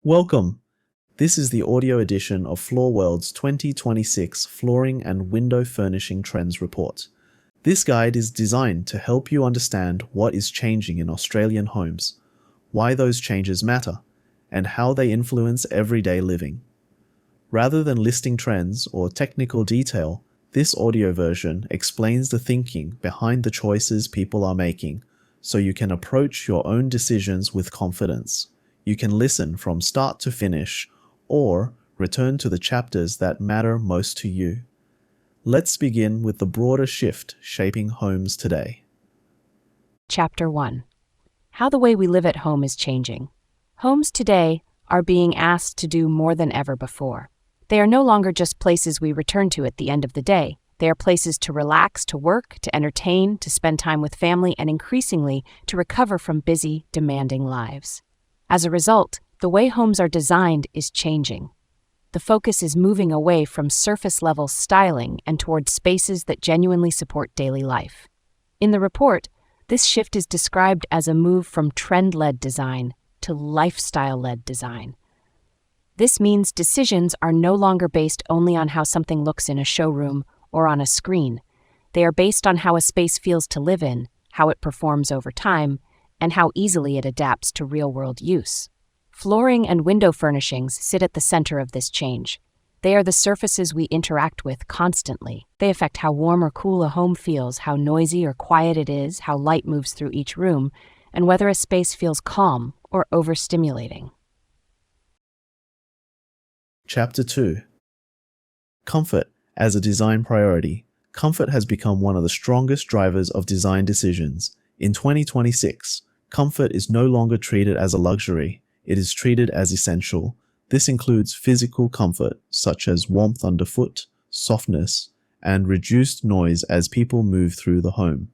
Welcome! This is the audio edition of Floorworld's 2026 Flooring and Window Furnishing Trends Report. This guide is designed to help you understand what is changing in Australian homes, why those changes matter, and how they influence everyday living. Rather than listing trends or technical detail, this audio version explains the thinking behind the choices people are making, so you can approach your own decisions with confidence. You can listen from start to finish, or return to the chapters that matter most to you. Let's begin with the broader shift shaping homes today. Chapter 1. How the way we live at home is changing. Homes today are being asked to do more than ever before. They are no longer just places we return to at the end of the day. They are places to relax, to work, to entertain, to spend time with family, and increasingly to recover from busy, demanding lives. As a result, the way homes are designed is changing. The focus is moving away from surface-level styling and toward spaces that genuinely support daily life. In the report, this shift is described as a move from trend-led design to lifestyle-led design. This means decisions are no longer based only on how something looks in a showroom or on a screen. They are based on how a space feels to live in, how it performs over time, and how easily it adapts to real-world use. Flooring and window furnishings sit at the center of this change. They are the surfaces we interact with constantly. They affect how warm or cool a home feels, how noisy or quiet it is, how light moves through each room, and whether a space feels calm or overstimulating. Chapter 2. Comfort as a design priority. Comfort has become one of the strongest drivers of design decisions. In 2026, comfort is no longer treated as a luxury, it is treated as essential. This includes physical comfort, such as warmth underfoot, softness, and reduced noise as people move through the home.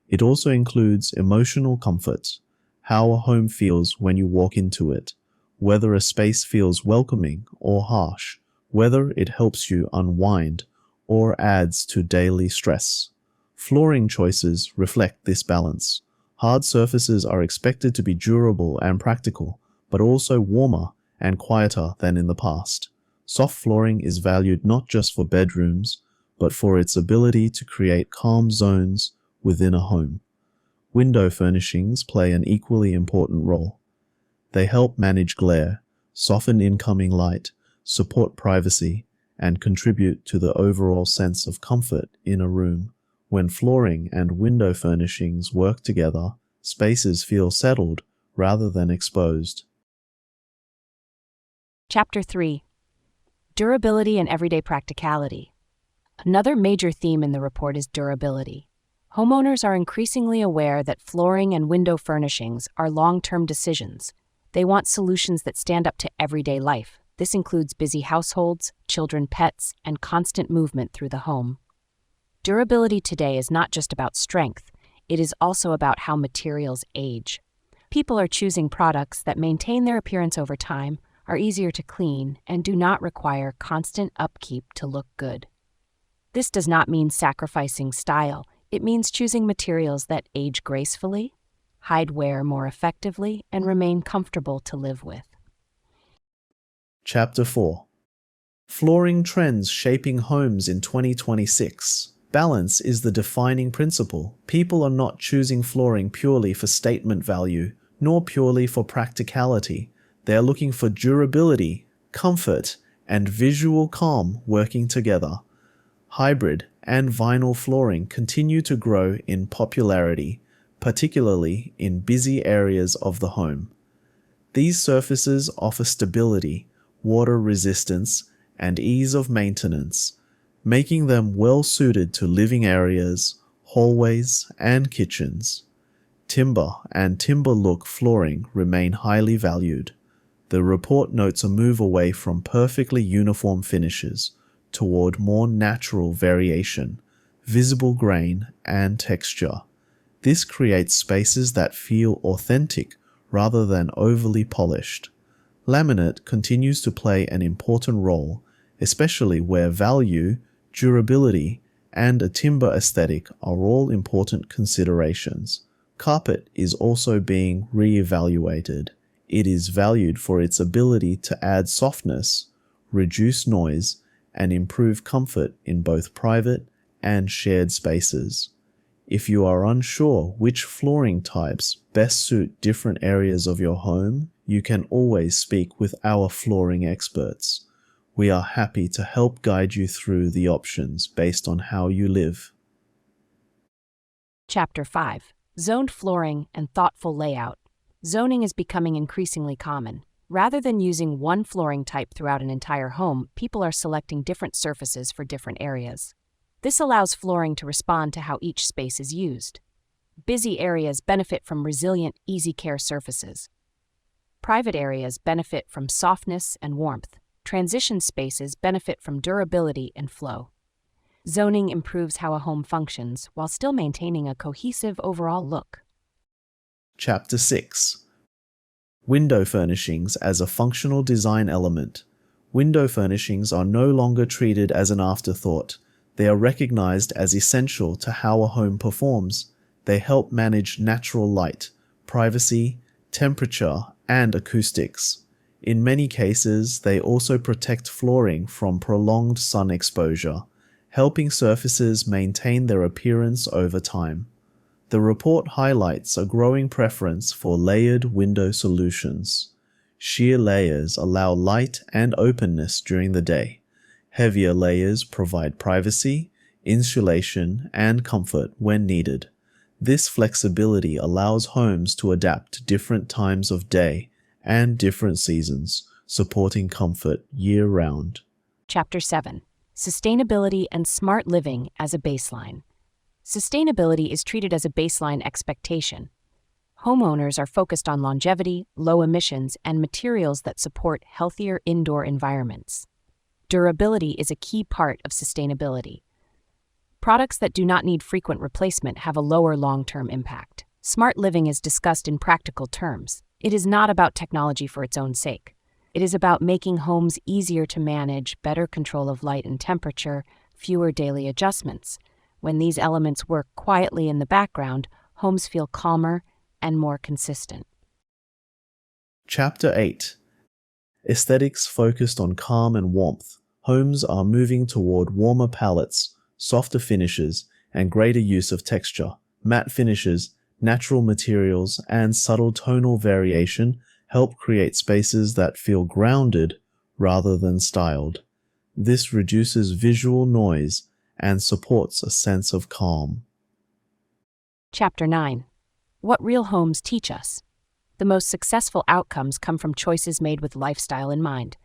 It also includes emotional comfort, how a home feels when you walk into it, whether a space feels welcoming or harsh, whether it helps you unwind or adds to daily stress. Flooring choices reflect this balance. Hard surfaces are expected to be durable and practical, but also warmer and quieter than in the past. Soft flooring is valued not just for bedrooms, but for its ability to create calm zones within a home. Window furnishings play an equally important role. They help manage glare, soften incoming light, support privacy, and contribute to the overall sense of comfort in a room. When flooring and window furnishings work together, spaces feel settled rather than exposed. Chapter 3. Durability and everyday practicality. Another major theme in the report is durability. Homeowners are increasingly aware that flooring and window furnishings are long-term decisions. They want solutions that stand up to everyday life. This includes busy households, children, pets, and constant movement through the home. Durability today is not just about strength, it is also about how materials age. People are choosing products that maintain their appearance over time, are easier to clean, and do not require constant upkeep to look good. This does not mean sacrificing style. It means choosing materials that age gracefully, hide wear more effectively, and remain comfortable to live with. Chapter 4. Flooring trends shaping homes in 2026. Balance is the defining principle. People are not choosing flooring purely for statement value, nor purely for practicality. They are looking for durability, comfort, and visual calm working together. Hybrid and vinyl flooring continue to grow in popularity, particularly in busy areas of the home. These surfaces offer stability, water resistance, and ease of maintenance, making them well suited to living areas, hallways, and kitchens. Timber and timber look flooring remain highly valued. The report notes a move away from perfectly uniform finishes toward more natural variation, visible grain, and texture. This creates spaces that feel authentic rather than overly polished. Laminate continues to play an important role, especially where value, durability, and a timber aesthetic are all important considerations. Carpet is also being re-evaluated. It is valued for its ability to add softness, reduce noise, and improve comfort in both private and shared spaces. If you are unsure which flooring types best suit different areas of your home, you can always speak with our flooring experts. We are happy to help guide you through the options based on how you live. Chapter 5. Zoned Flooring and Thoughtful Layout. Zoning is becoming increasingly common. Rather than using one flooring type throughout an entire home, people are selecting different surfaces for different areas. This allows flooring to respond to how each space is used. Busy areas benefit from resilient, easy-care surfaces. Private areas benefit from softness and warmth. Transition spaces benefit from durability and flow. Zoning improves how a home functions while still maintaining a cohesive overall look. Chapter 6. Window furnishings as a functional design element. Window furnishings are no longer treated as an afterthought. They are recognized as essential to how a home performs. They help manage natural light, privacy, temperature, and acoustics. In many cases, they also protect flooring from prolonged sun exposure, helping surfaces maintain their appearance over time. The report highlights a growing preference for layered window solutions. Sheer layers allow light and openness during the day. Heavier layers provide privacy, insulation, and comfort when needed. This flexibility allows homes to adapt to different times of day and different seasons, supporting comfort year-round. Chapter 7. Sustainability and Smart Living as a Baseline. Sustainability is treated as a baseline expectation. Homeowners are focused on longevity, low emissions, and materials that support healthier indoor environments. Durability is a key part of sustainability. Products that do not need frequent replacement have a lower long-term impact. Smart living is discussed in practical terms. It is not about technology for its own sake. It is about making homes easier to manage, better control of light and temperature, fewer daily adjustments. When these elements work quietly in the background, homes feel calmer and more consistent. Chapter 8. Aesthetics focused on calm and warmth. Homes are moving toward warmer palettes, softer finishes, and greater use of texture. Matte finishes, natural materials, and subtle tonal variation help create spaces that feel grounded rather than styled. This reduces visual noise and supports a sense of calm. Chapter 9. What Real Homes Teach Us. The most successful outcomes come from choices made with lifestyle in mind.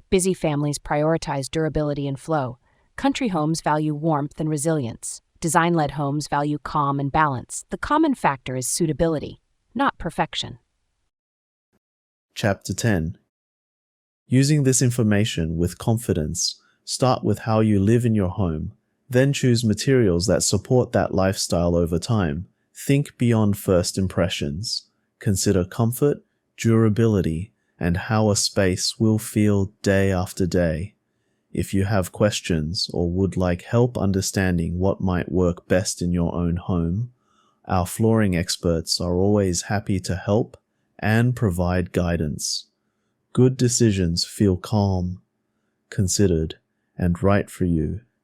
Busy families prioritize durability and flow. Country homes value warmth and resilience. Design-led homes value calm and balance. The common factor is suitability, not perfection. Chapter 10. Using this information with confidence. Start with how you live in your home. Then choose materials that support that lifestyle over time. Think beyond first impressions. Consider comfort, durability, and how a space will feel day after day. If you have questions or would like help understanding what might work best in your own home, our flooring experts are always happy to help and provide guidance. Good decisions feel calm, considered, and right for you.